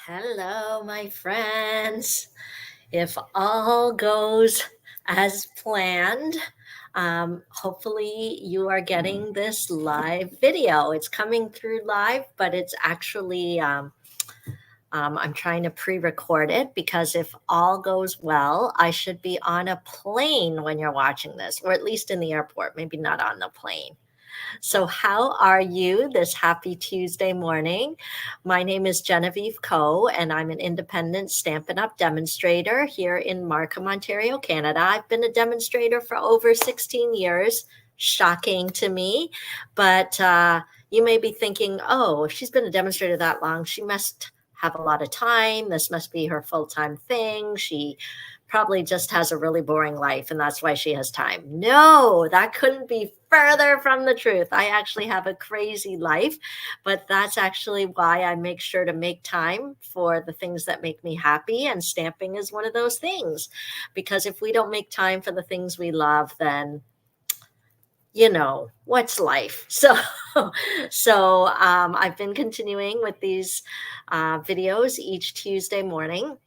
Hello, my friends. If all goes as planned, hopefully you are getting this live video. It's coming through live, but it's actually, I'm trying to pre record it because if all goes well, I should be on a plane when you're watching this, or at least in the airport, maybe not on the plane. So, how are you this happy Tuesday morning? My name is Genevieve Coe, and I'm an independent Stampin' Up! Demonstrator here in Markham, Ontario, Canada. I've been a demonstrator for over 16 years, shocking to me. But you may be thinking, oh, if she's been a demonstrator that long, she must have a lot of time. This must be her full time thing. She probably just has a really boring life and that's why she has time. No, that couldn't be further from the truth. I actually have a crazy life, but that's actually why I make sure to make time for the things that make me happy. And stamping is one of those things. Because if we don't make time for the things we love, then what's life? So I've been continuing with these videos each Tuesday morning.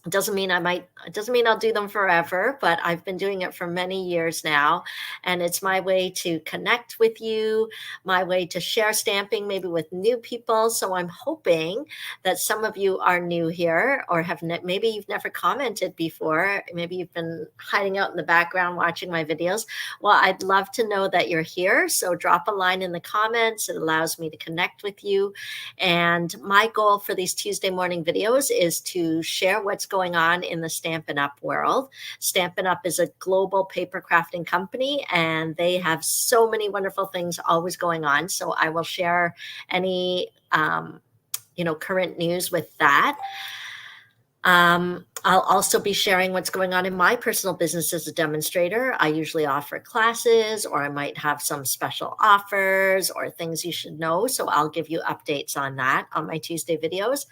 It doesn't mean I'll do them forever, but I've been doing it for many years now. And it's my way to connect with you, my way to share stamping, maybe with new people. So I'm hoping that some of you are new here or maybe you've never commented before. Maybe you've been hiding out in the background watching my videos. Well, I'd love to know that you're here. So drop a line in the comments. It allows me to connect with you. And my goal for these Tuesday morning videos is to share what's going on in the Stampin' Up! World. Stampin' Up! Is a global paper crafting company, and they have so many wonderful things always going on. So I will share any, current news with that. I'll also be sharing what's going on in my personal business as a demonstrator. I usually offer classes, or I might have some special offers or things you should know. So I'll give you updates on that on my Tuesday videos.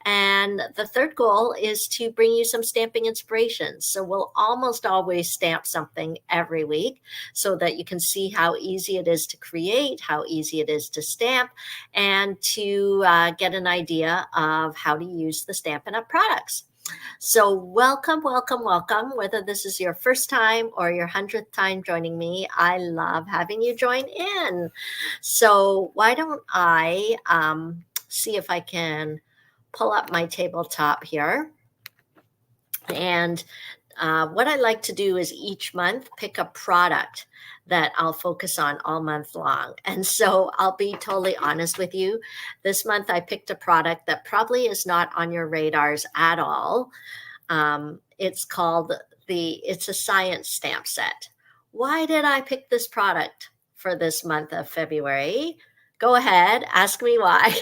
And the third goal is to bring you some stamping inspirations. So we'll almost always stamp something every week so that you can see how easy it is to create, how easy it is to stamp, and to get an idea of how to use the Stampin' Up! Products. So welcome, welcome, welcome. Whether this is your first time or your 100th time joining me, I love having you join in. So why don't I see if I can pull up my tabletop here. And what I like to do is each month pick a product that I'll focus on all month long. And so I'll be totally honest with you. This month I picked a product that probably is not on your radars at all. It's called it's a science stamp set. Why did I pick this product for this month of February? Go ahead, ask me why.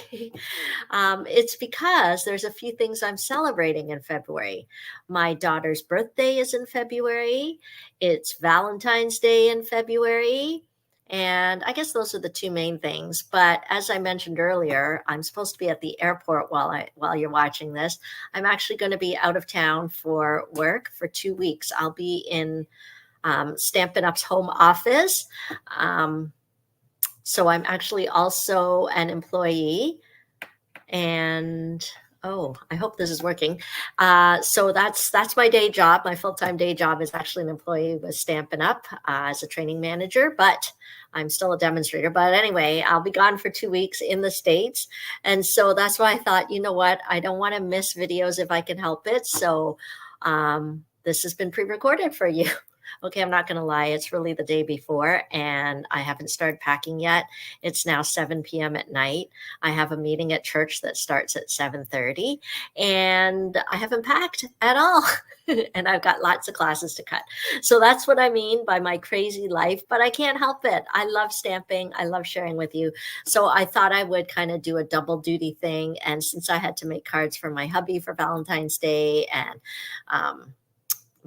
It's because there's a few things I'm celebrating in February. My daughter's birthday is in February. It's Valentine's Day in February. And I guess those are the two main things. But as I mentioned earlier, I'm supposed to be at the airport while you're watching this. I'm actually going to be out of town for work for 2 weeks. I'll be in Stampin' Up's home office. So I'm actually also an employee, and I hope this is working. So that's my day job. My full-time day job is actually an employee with Stampin' Up! As a training manager, but I'm still a demonstrator. But anyway, I'll be gone for 2 weeks in the States. And so that's why I thought, you know what, I don't want to miss videos if I can help it. So this has been pre-recorded for you. Okay, I'm not going to lie. It's really the day before, and I haven't started packing yet. It's now 7 p.m. at night. I have a meeting at church that starts at 7:30, and I haven't packed at all. And I've got lots of classes to cut. So that's what I mean by my crazy life, but I can't help it. I love stamping. I love sharing with you. So I thought I would kind of do a double duty thing. And since I had to make cards for my hubby for Valentine's Day, and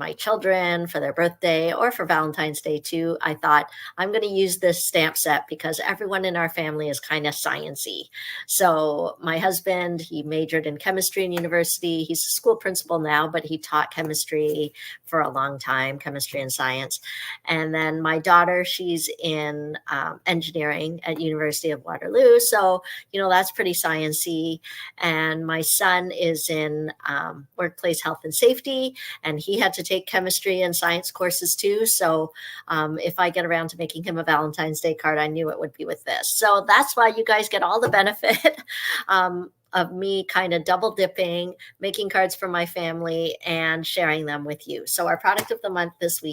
my children for their birthday or for Valentine's Day too. I thought I'm going to use this stamp set because everyone in our family is kind of sciencey. So my husband, he majored in chemistry in university. He's a school principal now, but he taught chemistry for a long time, chemistry and science. And then my daughter, she's in engineering at University of Waterloo. So, that's pretty sciencey. And my son is in workplace health and safety, and he had to take chemistry and science courses too. So if I get around to making him a Valentine's Day card, I knew it would be with this. So that's why you guys get all the benefit of me kind of double dipping, making cards for my family and sharing them with you. So our product of the month this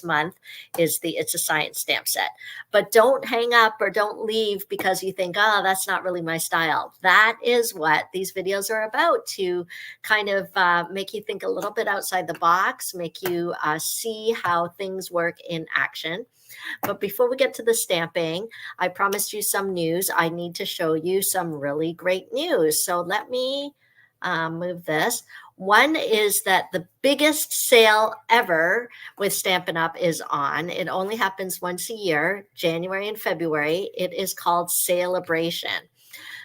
month is the It's a Science stamp set. But don't hang up or don't leave because you think, oh, that's not really my style. That is what these videos are about, to kind of make you think a little bit outside the box, make you see how things work in action. But before we get to the stamping, I promised you some news. I need to show you some really great news. So let me move this. One is that the biggest sale ever with Stampin' Up! Is on. It only happens once a year, January and February. It is called Saleabration.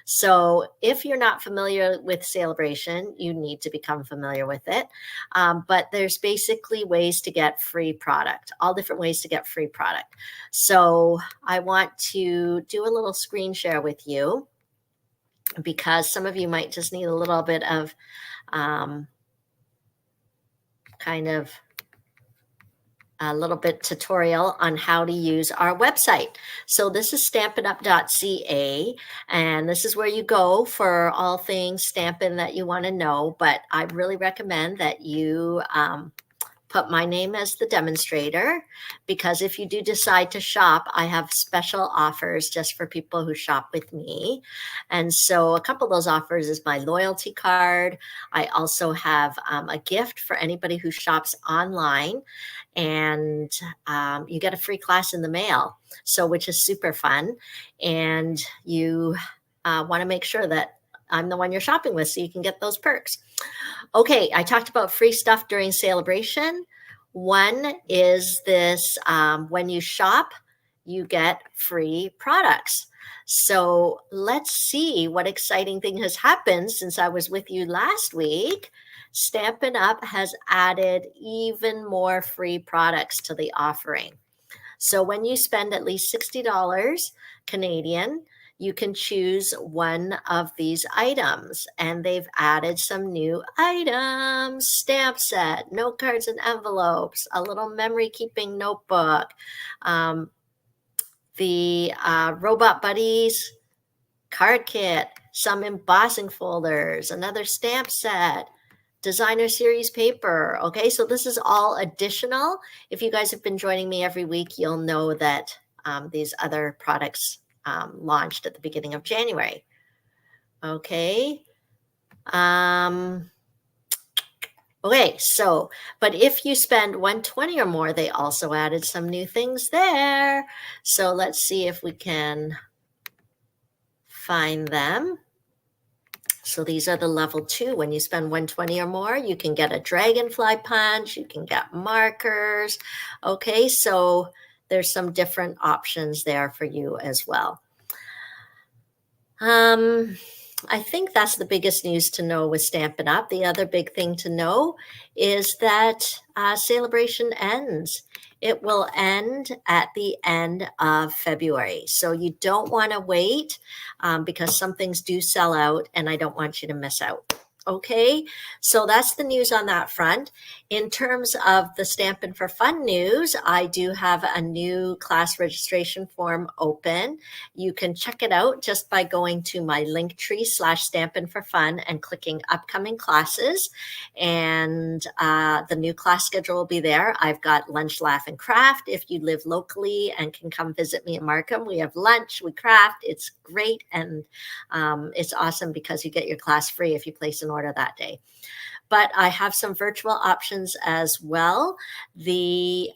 So if you're not familiar with Saleabration, you need to become familiar with it. But there's basically ways to get free product, all different ways to get free product. So I want to do a little screen share with you because some of you might just need a little bit of kind of a little bit tutorial on how to use our website. So this is stampinup.ca, and this is where you go for all things Stampin' that you want to know. But I really recommend that you put my name as the demonstrator, because if you do decide to shop, I have special offers just for people who shop with me. And so a couple of those offers is my loyalty card. I also have a gift for anybody who shops online, and you get a free class in the mail, so which is super fun. And you want to make sure that I'm the one you're shopping with so you can get those perks. Okay, I talked about free stuff during Saleabration. One is this, when you shop, you get free products. So let's see what exciting thing has happened since I was with you last week. Stampin' Up! Has added even more free products to the offering. So when you spend at least $60 Canadian, you can choose one of these items, and they've added some new items: stamp set, note cards and envelopes, a little memory keeping notebook, the Robot Buddies card kit, some embossing folders, another stamp set, designer series paper. Okay, so this is all additional. If you guys have been joining me every week, you'll know that these other products launched at the beginning of January. Okay. Okay, so, but if you spend $120 or more, they also added some new things there. So let's see if we can find them. So these are the level 2. When you spend $120 or more, you can get a dragonfly punch, you can get markers. Okay, so there's some different options there for you as well. I think that's the biggest news to know with Stampin' Up! The other big thing to know is that Saleabration ends. It will end at the end of February. So you don't want to wait because some things do sell out, and I don't want you to miss out. Okay, so that's the news on that front. In terms of the Stampin' for Fun news, I do have a new class registration form open. You can check it out just by going to my Linktree/Stampin' for Fun and clicking upcoming classes. And the new class schedule will be there. I've got lunch, laugh, and craft. If you live locally and can come visit me in Markham, we have lunch, we craft. It's great, and it's awesome because you get your class free if you place an order that day. But I have some virtual options as well. The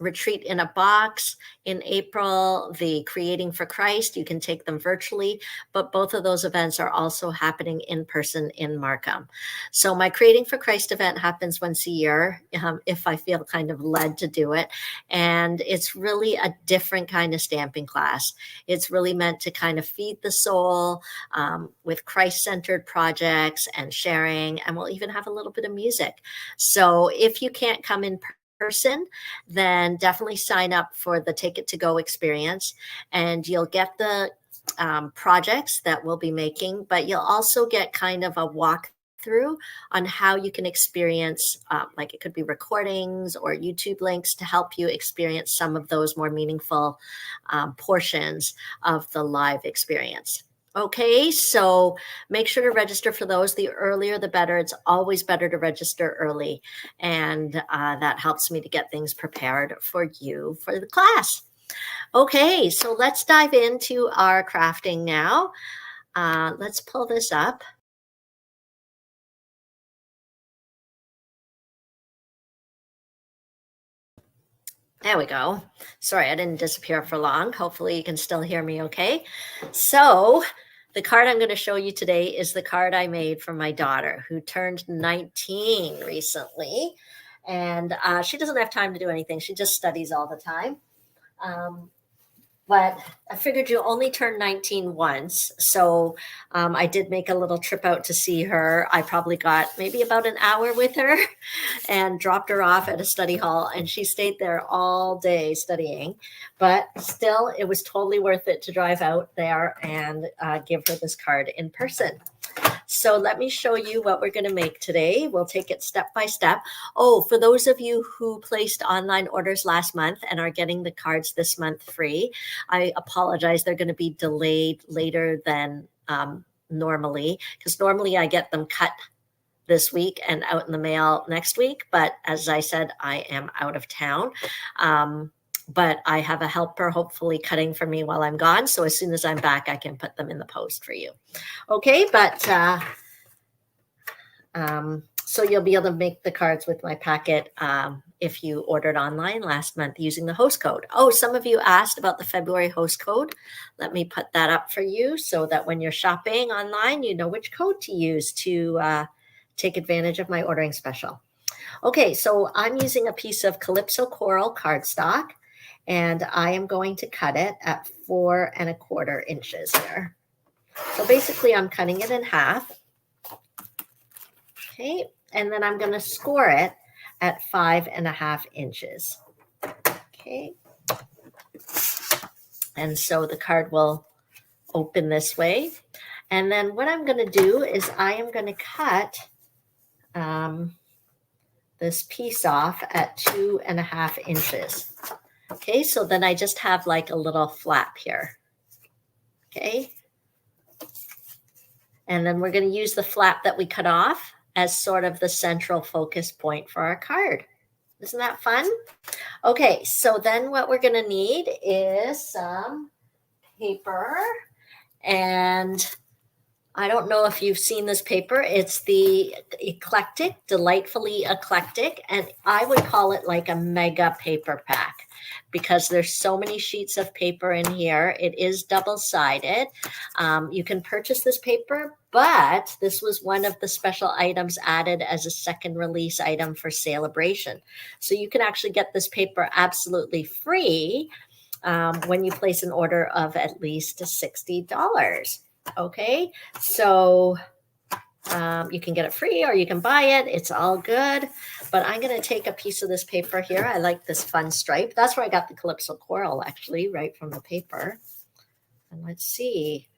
Retreat in a Box in April, the Creating for Christ, you can take them virtually, but both of those events are also happening in person in Markham. So my Creating for Christ event happens once a year, if I feel kind of led to do it. And it's really a different kind of stamping class. It's really meant to kind of feed the soul with Christ-centered projects and sharing, and we'll even have a little bit of music. So if you can't come in person, then definitely sign up for the Take It to Go experience, and you'll get the projects that we'll be making, but you'll also get kind of a walkthrough on how you can experience, like it could be recordings or YouTube links to help you experience some of those more meaningful portions of the live experience. Okay, so make sure to register for those. The earlier, the better. It's always better to register early. And that helps me to get things prepared for you for the class. Okay, so let's dive into our crafting now. Let's pull this up. There we go. Sorry, I didn't disappear for long. Hopefully you can still hear me okay. So the card I'm going to show you today is the card I made for my daughter who turned 19 recently. And she doesn't have time to do anything. She just studies all the time. But I figured you only turn 19 once. So I did make a little trip out to see her. I probably got maybe about an hour with her and dropped her off at a study hall. And she stayed there all day studying. But still, it was totally worth it to drive out there and give her this card in person. So let me show you what we're going to make today. We'll take it step by step. Oh, for those of you who placed online orders last month and are getting the cards this month free, I apologize. They're going to be delayed later than normally, because normally I get them cut this week and out in the mail next week. But as I said, I am out of town. But I have a helper hopefully cutting for me while I'm gone. So as soon as I'm back, I can put them in the post for you. Okay, but so you'll be able to make the cards with my packet if you ordered online last month using the host code. Oh, some of you asked about the February host code. Let me put that up for you so that when you're shopping online, you know which code to use to take advantage of my ordering special. Okay, so I'm using a piece of Calypso Coral cardstock, and I am going to cut it at 4 1/4 inches here. So basically I'm cutting it in half. Okay, and then I'm going to score it at 5 1/2 inches. Okay, and so the card will open this way. And then what I'm going to do is I am going to cut this piece off at 2 1/2 inches. Okay, so then I just have like a little flap here. Okay, and then we're going to use the flap that we cut off as sort of the central focus point for our card. Isn't that fun? Okay, so then what we're going to need is some paper, and I don't know if you've seen this paper. It's the Eclectic, Delightfully Eclectic, and I would call it like a mega paper pack because there's so many sheets of paper in here. It is double-sided. You can purchase this paper, but this was one of the special items added as a second release item for Saleabration. So you can actually get this paper absolutely free when you place an order of at least $60. Okay, so you can get it free or you can buy it. It's all good. But I'm going to take a piece of this paper here. I like this fun stripe. That's where I got the Calypso Coral, actually, right from the paper. And let's see.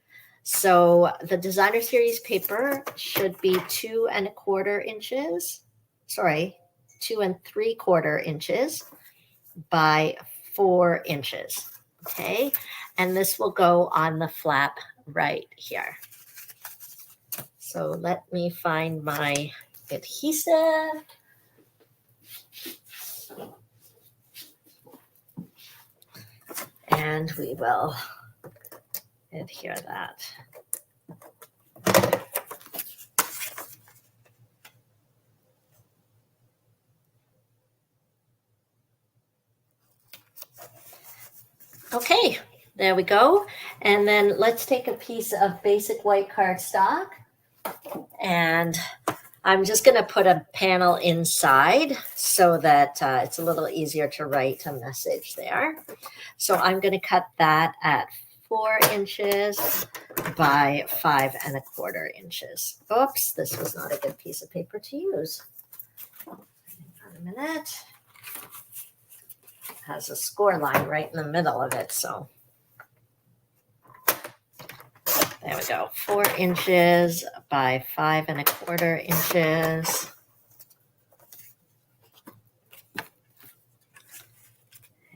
So the Designer Series paper should be 2 1/4 inches. Sorry, 2 3/4 inches by 4 inches. Okay, and this will go on the flap right here. So let me find my adhesive. And we will adhere that. Okay, there we go. And then let's take a piece of basic white cardstock, and I'm just going to put a panel inside so that it's a little easier to write a message there. So I'm going to cut that at 4 inches by 5¼ inches. Oops, this was not a good piece of paper to use. For a minute. It has a score line right in the middle of it, so there we go. 4 inches by 5¼ inches.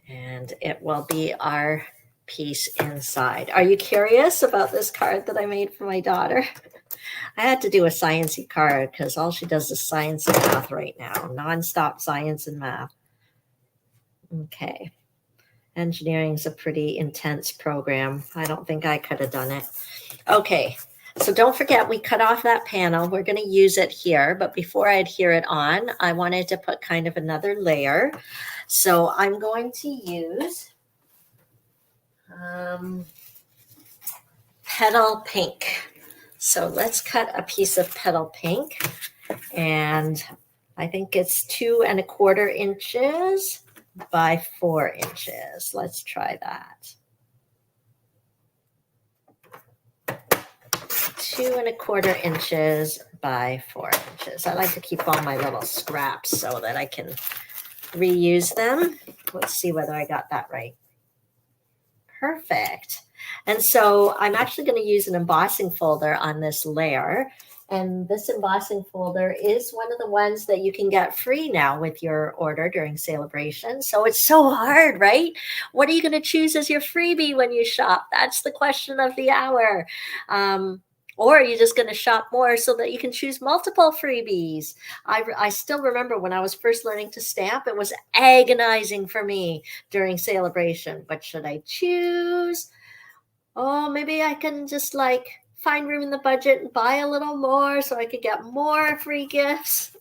And it will be our piece inside. Are you curious about this card that I made for my daughter? I had to do a sciencey card because all she does is science and math right now. Nonstop science and math. Okay. Engineering is a pretty intense program. I don't think I could have done it. Okay. So don't forget, we cut off that panel. We're going to use it here. But before I adhere it on, I wanted to put kind of another layer. So I'm going to use petal pink. So let's cut a piece of petal pink. And I think it's 2¼ inches by 4 inches. Let's try that. 2¼ inches by 4 inches. I like to keep all my little scraps so that I can reuse them. Let's see whether I got that right. Perfect. And so I'm actually going to use an embossing folder on this layer. And this embossing folder is one of the ones that you can get free now with your order during Saleabration. So it's so hard, right? What are you going to choose as your freebie when you shop? That's the question of the hour. Or are you just going to shop more so that you can choose multiple freebies? I still remember when I was first learning to stamp, it was agonizing for me during Saleabration. What should I choose? Oh, maybe I can just like find room in the budget and buy a little more so I could get more free gifts.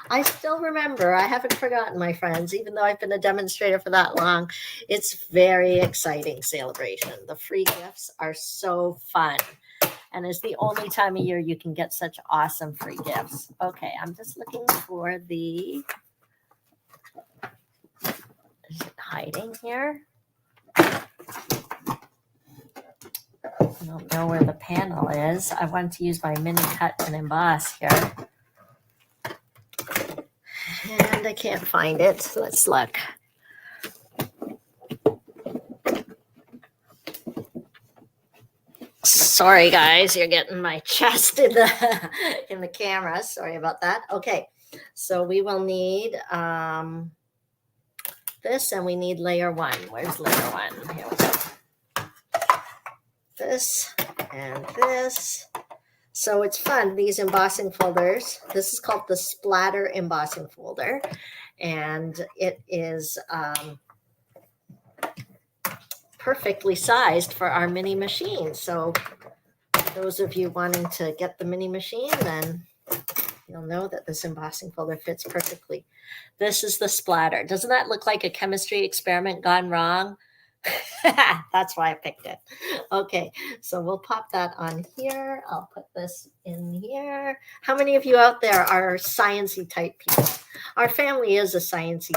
I still remember, I haven't forgotten, my friends, even though I've been a demonstrator for that long. It's very exciting, Saleabration. The free gifts are so fun. And it's the only time of year you can get such awesome free gifts. Okay, I'm just looking for the, is it hiding here? I don't know where the panel is. I want to use my mini cut and emboss here. And I can't find it. Let's look. Sorry, guys, you're getting my chest in the camera. Sorry about that. Okay, so we will need this, and we need layer 1. Where's layer 1? Here we go. This and this. So it's fun, these embossing folders. This is called the Splatter embossing folder, and it is perfectly sized for our mini machine. So those of you wanting to get the mini machine, then you'll know that this embossing folder fits perfectly. This is the Splatter. Doesn't that look like a chemistry experiment gone wrong? That's why I picked it. Okay, so we'll pop that on here. I'll put this in here. How many of you out there are sciencey type people? Our family is a sciencey.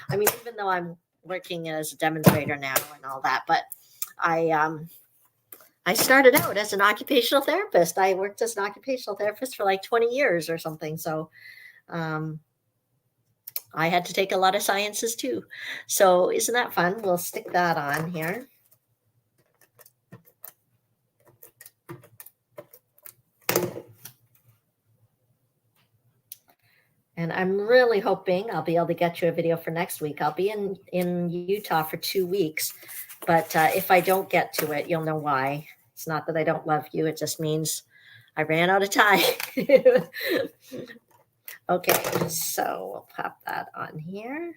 I mean, even though I'm working as a demonstrator now and all that, but I started out as an occupational therapist. I worked as an occupational therapist for like 20 years or something. So I had to take a lot of sciences too. So isn't that fun? We'll stick that on here. And I'm really hoping I'll be able to get you a video for next week. I'll be in Utah for 2 weeks. But if I don't get to it, you'll know why. It's not that I don't love you. It just means I ran out of time. Okay, so we'll pop that on here.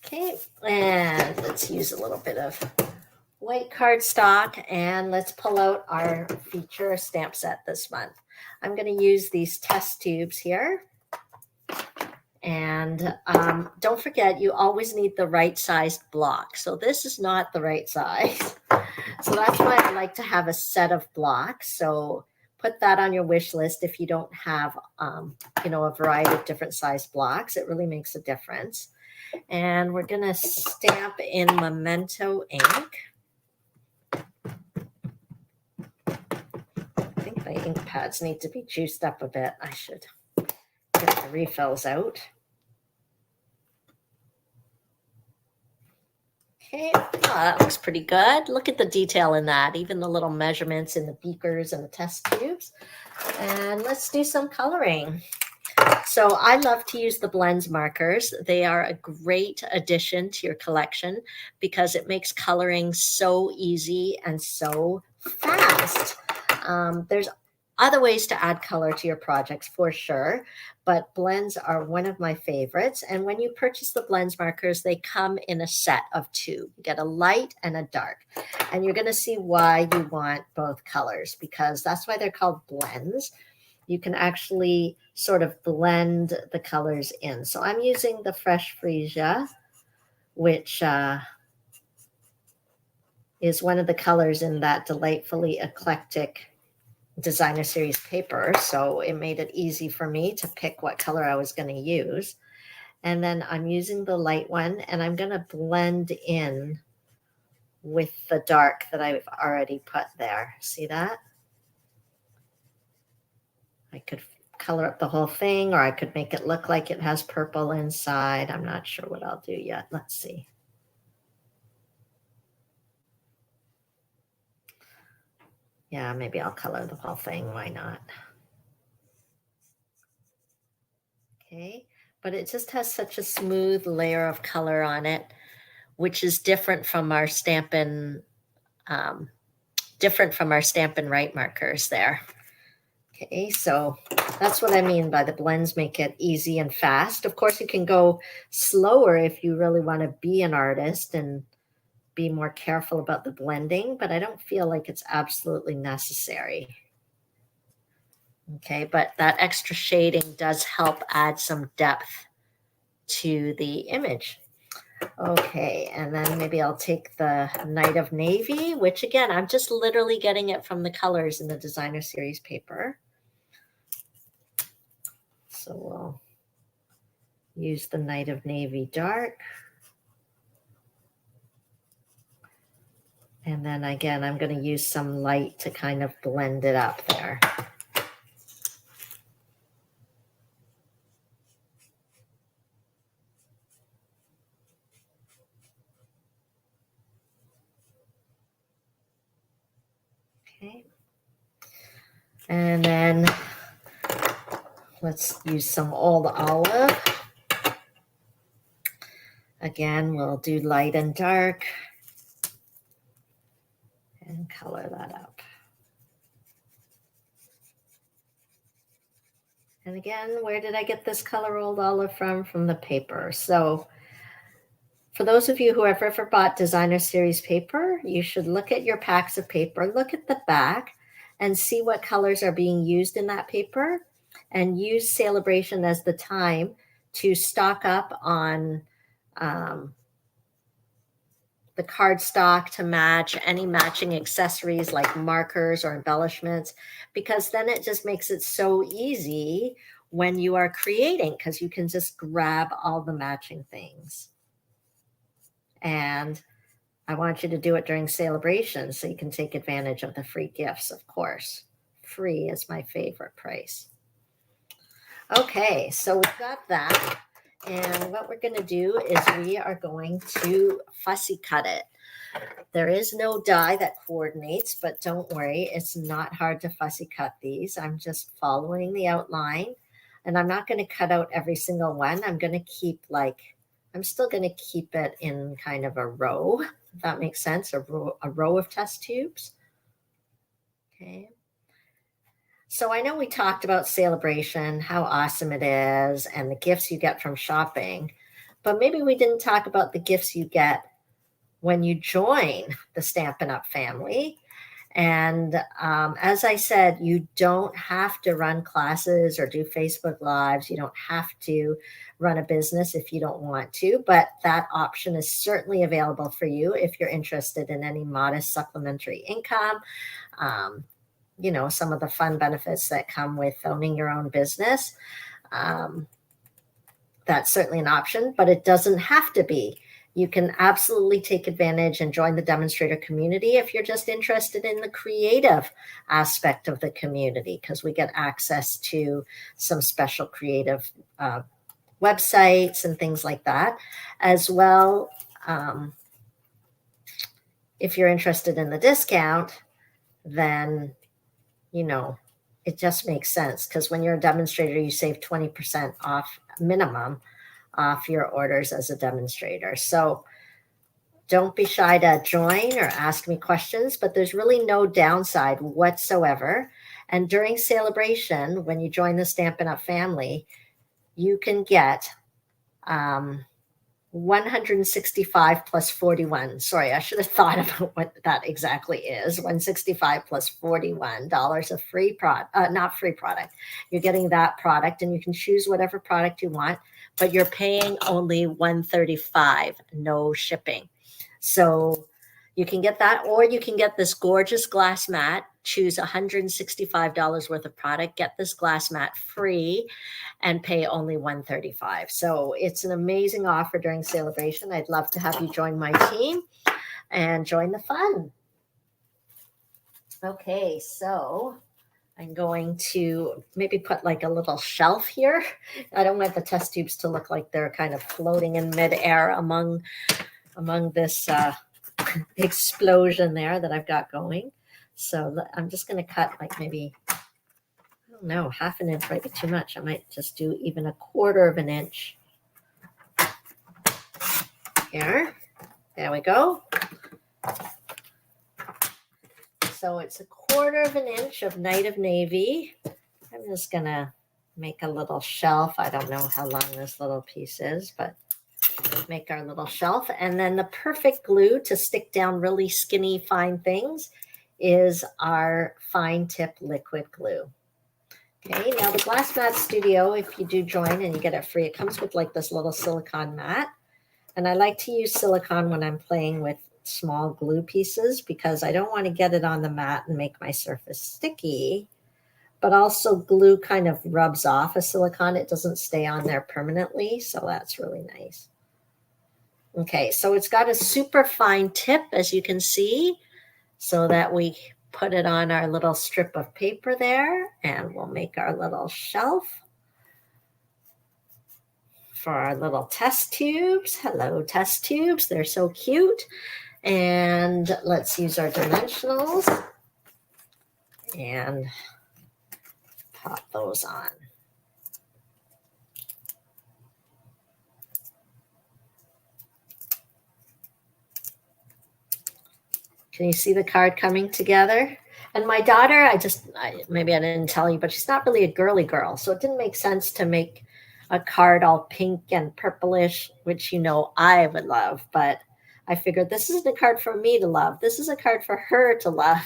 Okay, and let's use a little bit of white cardstock, and let's pull out our feature stamp set this month. I'm going to use these test tubes here, And don't forget, you always need the right sized block. So this is not the right size. So that's why I like to have a set of blocks. So put that on your wish list if you don't have, a variety of different size blocks. It really makes a difference. And we're going to stamp in Memento ink. I think my ink pads need to be juiced up a bit. I should get the refills out. Okay, that looks pretty good. Look at the detail in that, even the little measurements in the beakers and the test tubes. And let's do some coloring. So I love to use the blends markers. They are a great addition to your collection because it makes coloring so easy and so fast. There's other ways to add color to your projects for sure, but blends are one of my favorites. And when you purchase the blends markers, they come in a set of two. You get a light and a dark. And you're going to see why you want both colors, because that's why they're called blends. You can actually sort of blend the colors in. So I'm using the Fresh Freesia, which is one of the colors in that delightfully eclectic designer series paper. So it made it easy for me to pick what color I was going to use. And then I'm using the light one, and I'm going to blend in with the dark that I've already put there. See that? I could color up the whole thing, or I could make it look like it has purple inside. I'm not sure what I'll do yet. Let's see. Yeah, maybe I'll color the whole thing. Why not? Okay, but it just has such a smooth layer of color on it, which is different from our Stampin' Write markers there. Okay, so that's what I mean by the blends make it easy and fast. Of course, you can go slower if you really want to be an artist and be more careful about the blending, but I don't feel like it's absolutely necessary. Okay, but that extra shading does help add some depth to the image. Okay, and then maybe I'll take the Night of Navy, which again, I'm just literally getting it from the colors in the designer series paper. So we'll use the Night of Navy dark. And then again, I'm going to use some light to kind of blend it up there. Okay. And then let's use some Old Olive. Again, we'll do light and dark and color that up. And again, where did I get this color Old Olive from? From the paper. So for those of you who have ever bought designer series paper, you should look at your packs of paper, look at the back and see what colors are being used in that paper, and use Saleabration as the time to stock up on the cardstock to match any matching accessories like markers or embellishments, because then it just makes it so easy when you are creating, because you can just grab all the matching things. And I want you to do it during Saleabration so you can take advantage of the free gifts, of course. Free is my favorite price. Okay, so we've got that. And what we're going to do is we are going to fussy cut it. There is no die that coordinates, but don't worry, it's not hard to fussy cut these. I'm just following the outline, and I'm not going to cut out every single one. I'm going to keep I'm still going to keep it in kind of a row, if that makes sense, a row of test tubes. Okay. So I know we talked about Saleabration, how awesome it is, and the gifts you get from shopping, but maybe we didn't talk about the gifts you get when you join the Stampin' Up family. And as I said, you don't have to run classes or do Facebook Lives. You don't have to run a business if you don't want to, but that option is certainly available for you if you're interested in any modest supplementary income. You know, some of the fun benefits that come with owning your own business. That's certainly an option, but it doesn't have to be. You can absolutely take advantage and join the demonstrator community if you're just interested in the creative aspect of the community, because we get access to some special creative websites and things like that as well. If you're interested in the discount, then, you know, it just makes sense, because when you're a demonstrator, you save 20% off minimum off your orders as a demonstrator. So don't be shy to join or ask me questions, but there's really no downside whatsoever. And during Saleabration, when you join the Stampin' Up! Family, you can get 165 plus 41. Sorry, I should have thought about what that exactly is. 165 plus $41 of free product, not free product. You're getting that product, and you can choose whatever product you want, but you're paying only $135, no shipping. So you can get that, or you can get this gorgeous glass mat. Choose $165 worth of product, get this glass mat free, and pay only $135. So it's an amazing offer during Saleabration. I'd love to have you join my team and join the fun. Okay, so I'm going to maybe put like a little shelf here. I don't want the test tubes to look like they're kind of floating in midair among this explosion there that I've got going. So I'm just going to cut like maybe, I don't know, half an inch might be too much. I might just do even 1/4 of an inch here. There we go. So it's 1/4 of an inch of Night of Navy. I'm just going to make a little shelf. I don't know how long this little piece is, but make our little shelf. And then the perfect glue to stick down really skinny, fine things is our fine tip liquid glue. Okay, now the Glass Mat Studio, if you do join and you get it free, it comes with like this little silicone mat. And I like to use silicone when I'm playing with small glue pieces, because I don't want to get it on the mat and make my surface sticky. But also glue kind of rubs off a silicone. It doesn't stay on there permanently, so that's really nice. Okay, so it's got a super fine tip, as you can see, so that we put it on our little strip of paper there, and we'll make our little shelf for our little test tubes. Hello, test tubes. They're so cute. And let's use our dimensionals and pop those on. Can you see the card coming together? And my daughter, maybe I didn't tell you, but she's not really a girly girl. So it didn't make sense to make a card all pink and purplish, which, you know, I would love. But I figured this isn't a card for me to love. This is a card for her to love.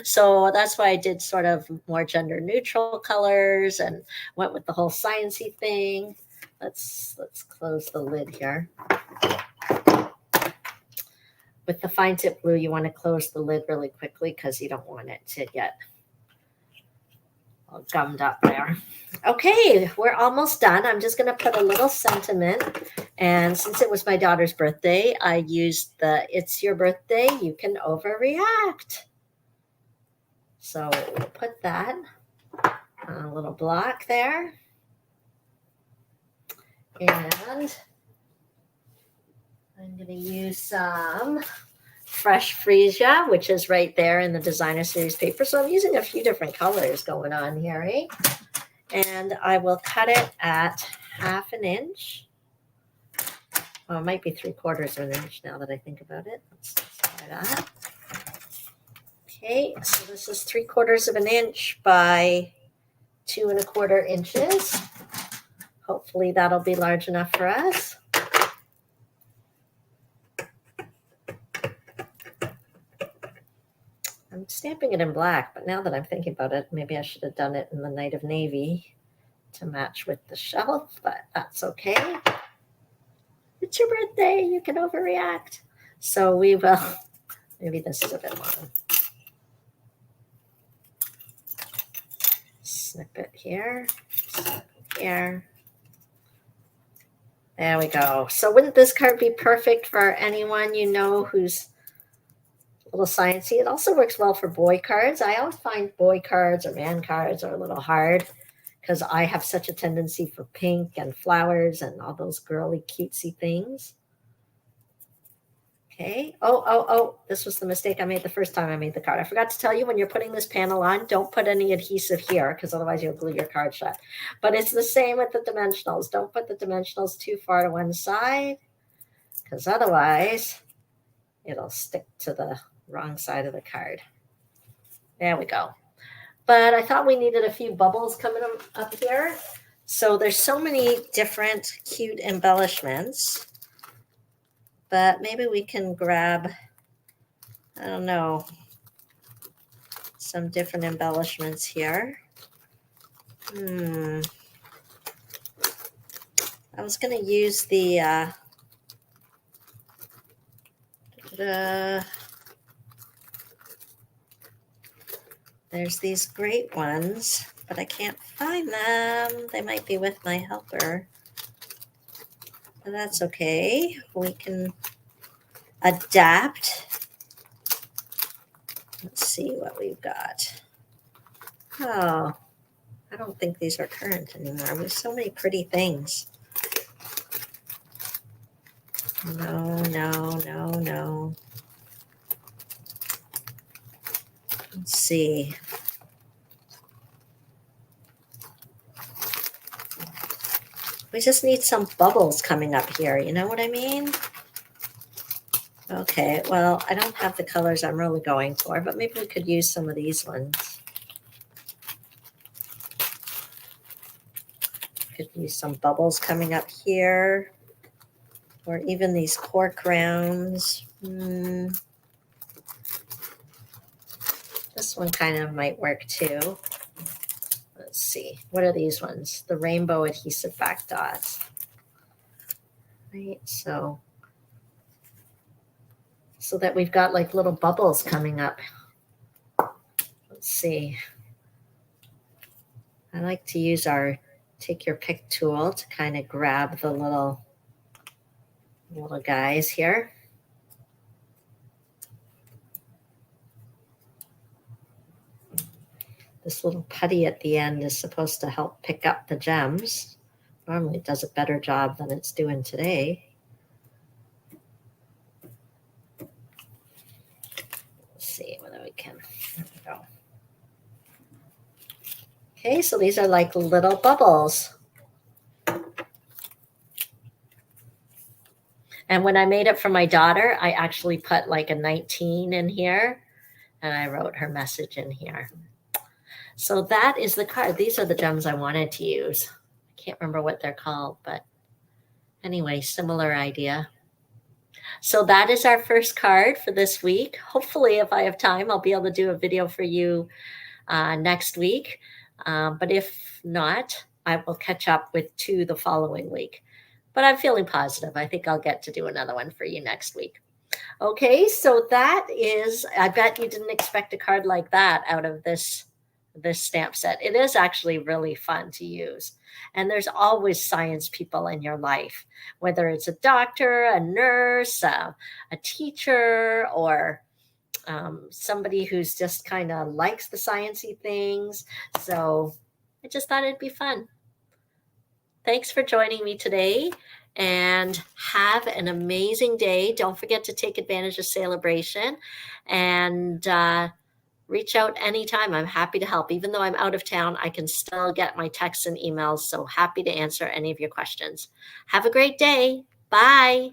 So that's why I did sort of more gender neutral colors and went with the whole sciencey thing. Let's close the lid here. With the fine tip glue, you want to close the lid really quickly because you don't want it to get all gummed up there. Okay, we're almost done. I'm just going to put a little sentiment. And since it was my daughter's birthday, I used the "It's your birthday, you can overreact." So we'll put that on a little block there. And I'm going to use some fresh freesia, which is right there in the designer series paper. So I'm using a few different colors going on here, eh? And I will cut it at 1/2 inch. Well, it might be 3/4 of an inch now that I think about it. Let's try that. Okay, so this is 3/4 of an inch by 2 1/4 inches. Hopefully that'll be large enough for us. I'm stamping it in black, but now that I'm thinking about it, maybe I should have done it in the Night of Navy to match with the shelf, but that's okay. It's your birthday, you can overreact. So we will, maybe this is a bit long. Snip it here, snip it here. There we go. So wouldn't this card be perfect for anyone you know who's a little sciencey? It also works well for boy cards. I always find boy cards or man cards are a little hard because I have such a tendency for pink and flowers and all those girly cutesy things. Okay. Oh, this was the mistake I made the first time I made the card. I forgot to tell you, when you're putting this panel on, don't put any adhesive here because otherwise you'll glue your card shut. But it's the same with the dimensionals. Don't put the dimensionals too far to one side because otherwise it'll stick to the wrong side of the card. There we go. But I thought we needed a few bubbles coming up here. So there's so many different cute embellishments. But maybe we can grab, I don't know, some different embellishments here. I was going to use the, there's these great ones, but I can't find them. They might be with my helper. But that's okay. We can adapt. Let's see what we've got. Oh, I don't think these are current anymore. There's so many pretty things. No. Let's see. We just need some bubbles coming up here. You know what I mean? Okay, well, I don't have the colors I'm really going for, but maybe we could use some of these ones. Could use some bubbles coming up here, or even these cork rounds. This one kind of might work too. Let's see. What are these ones? The rainbow adhesive back dots. Right, so that we've got like little bubbles coming up. Let's see. I like to use our take your pick tool to kind of grab the little guys here. This little putty at the end is supposed to help pick up the gems. Normally it does a better job than it's doing today. Let's see whether we can. There we go. Okay, so these are like little bubbles. And when I made it for my daughter, I actually put like a 19 in here, and I wrote her message in here. So that is the card. These are the gems I wanted to use. I can't remember what they're called, but anyway, similar idea. So that is our first card for this week. Hopefully, if I have time, I'll be able to do a video for you next week. But if not, I will catch up with 2 the following week. But I'm feeling positive. I think I'll get to do another one for you next week. Okay, so that is, I bet you didn't expect a card like that out of this stamp set. It is actually really fun to use. And there's always science people in your life, whether it's a doctor, a nurse, a teacher, or somebody who's just kind of likes the sciencey things. So I just thought it'd be fun. Thanks for joining me today, and have an amazing day. Don't forget to take advantage of Saleabration, and reach out anytime. I'm happy to help. Even though I'm out of town, I can still get my texts and emails. So happy to answer any of your questions. Have a great day. Bye.